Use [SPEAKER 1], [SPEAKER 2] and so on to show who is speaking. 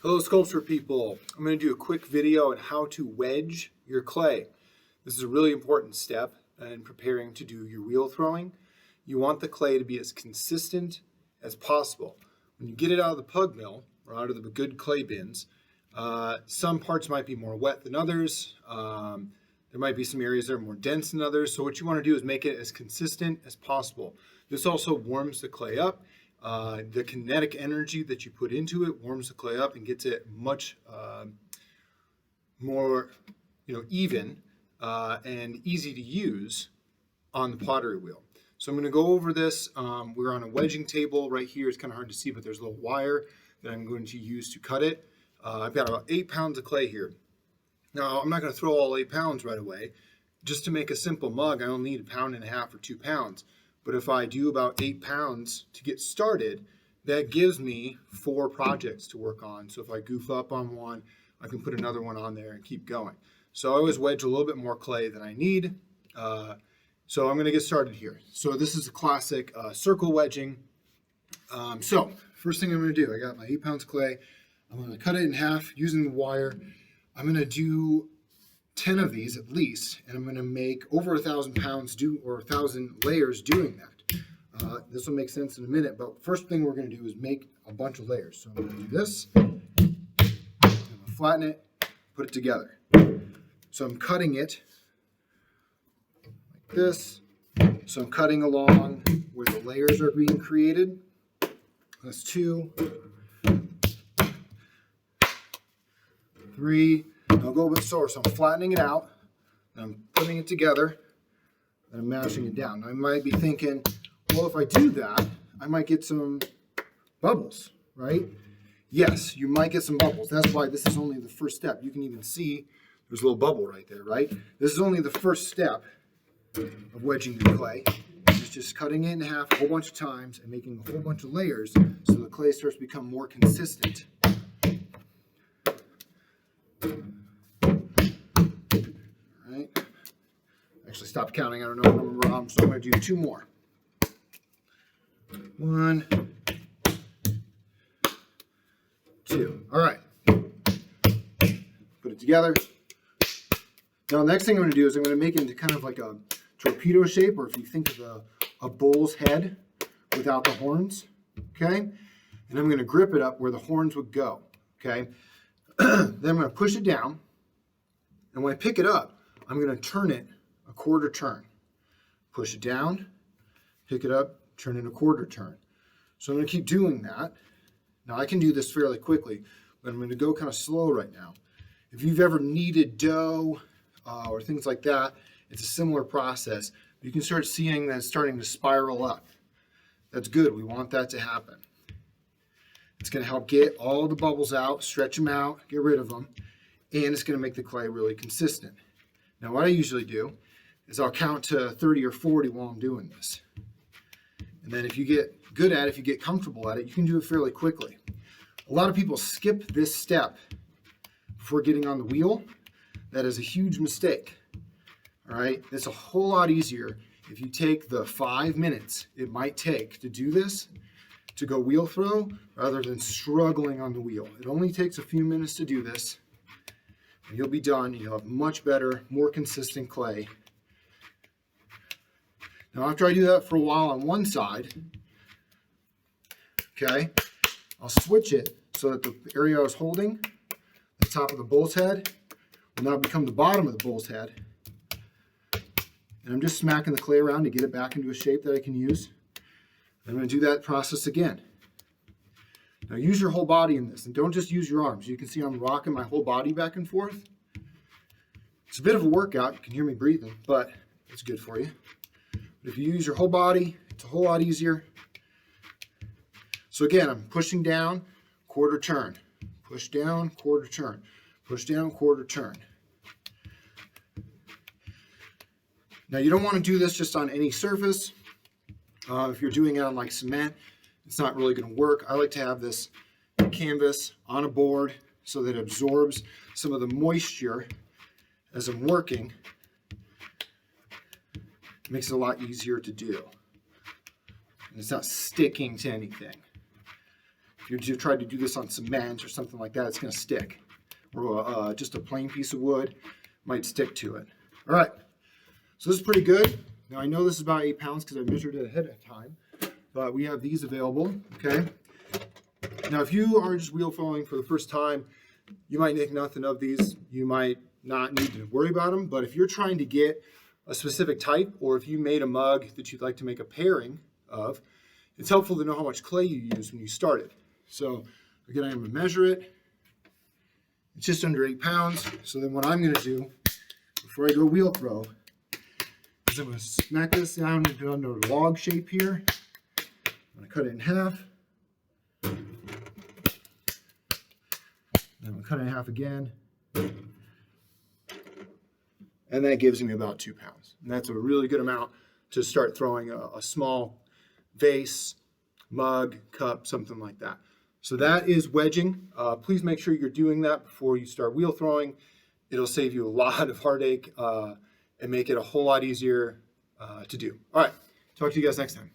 [SPEAKER 1] Hello sculpture people. I'm going to do a quick video on how to wedge your clay. This is a really important step in preparing to do your wheel throwing. You want the clay to be as consistent as possible. When you get it out of the pug mill or out of the good clay bins, some parts might be more wet than others. There might be some areas that are more dense than others. So what you want to do is make it as consistent as possible. This also warms the clay up. The kinetic energy that you put into it warms the clay up and gets it much more even and easy to use on the pottery wheel. So I'm going to go over this. We're on a wedging table right here. It's kind of hard to see, but there's a little wire that I'm going to use to cut it. I've got about 8 pounds of clay here. Now I'm not going to throw all 8 pounds right away. Just to make a simple mug, I only need 1.5 pounds or 2 pounds. But if I do about 8 pounds to get started, that gives me 4 projects to work on. So if I goof up on one, I can put another one on there and keep going. So I always wedge a little bit more clay than I need. So I'm going to get started here. So this is a classic circle wedging. So first thing I'm going to do, I got my 8 pounds of clay. I'm going to cut it in half using the wire. I'm going to do 10 of these at least, and I'm going to make over 1,000 pounds or 1,000 layers doing that. This will make sense in a minute, but first thing we're going to do is make a bunch of layers. So I'm going to do this, I'm going to flatten it, put it together. So I'm cutting it like this. So I'm cutting along where the layers are being created. That's 2, 3. I'll go a bit slower. So I'm flattening it out, and I'm putting it together, and I'm mashing it down. Now, I might be thinking, well, if I do that, I might get some bubbles, right? Yes, you might get some bubbles. That's why this is only the first step. You can even see there's a little bubble right there, right? This is only the first step of wedging the clay. It's just cutting it in half a whole bunch of times and making a whole bunch of layers so the clay starts to become more consistent. Actually stopped counting. I don't know what number we're on, so I'm going to do 2 more. 1, 2. All right. Put it together. Now, the next thing I'm going to do is I'm going to make it into kind of like a torpedo shape, or if you think of a bull's head without the horns, okay? And I'm going to grip it up where the horns would go, okay? Then I'm going to push it down, and when I pick it up, I'm going to turn it a quarter turn. Push it down, pick it up, turn it a quarter turn. So I'm going to keep doing that. Now I can do this fairly quickly, but I'm going to go kind of slow right now. If you've ever kneaded dough or things like that, it's a similar process. You can start seeing that it's starting to spiral up. That's good. We want that to happen. It's going to help get all the bubbles out, stretch them out, get rid of them, and it's going to make the clay really consistent. Now what I usually do is I'll count to 30 or 40 while I'm doing this. And then if you get good at it, if you get comfortable at it, you can do it fairly quickly. A lot of people skip this step before getting on the wheel. That is a huge mistake. All right, it's a whole lot easier if you take the 5 minutes it might take to do this, to go wheel throw, rather than struggling on the wheel. It only takes a few minutes to do this, and you'll be done. You'll have much better, more consistent clay. Now after I do that for a while on one side, okay, I'll switch it so that the area I was holding, the top of the bull's head, will now become the bottom of the bull's head. And I'm just smacking the clay around to get it back into a shape that I can use. I'm going to do that process again. Now use your whole body in this, and don't just use your arms. You can see I'm rocking my whole body back and forth. It's a bit of a workout. You can hear me breathing, but it's good for you. But if you use your whole body, it's a whole lot easier. So again, I'm pushing down, quarter turn. Push down, quarter turn. Push down, quarter turn. Now you don't want to do this just on any surface. If you're doing it on like cement, it's not really going to work. I like to have this canvas on a board so that it absorbs some of the moisture as I'm working. It makes it a lot easier to do. And it's not sticking to anything. if you tried to do this on cement or something like that, it's going to stick. Or just a plain piece of wood might stick to it. All right, so this is pretty good. Now I know this is about 8 pounds because I measured it ahead of time, but we have these available, okay? Now if you are just wheel throwing for the first time, you might make nothing of these. You might not need to worry about them, but if you're trying to get a specific type, or if you made a mug that you'd like to make a pairing of, it's helpful to know how much clay you use when you start it. So again, I'm gonna measure it. It's just under 8 pounds. So then what I'm gonna do before I go wheel throw is I'm gonna smack this down into under a log shape here. I'm gonna cut it in half. Then I'm gonna cut it in half again. And that gives me about 2 pounds. And that's a really good amount to start throwing a small vase, mug, cup, something like that. So that is wedging. Please make sure you're doing that before you start wheel throwing. It'll save you a lot of heartache and make it a whole lot easier to do. All right, talk to you guys next time.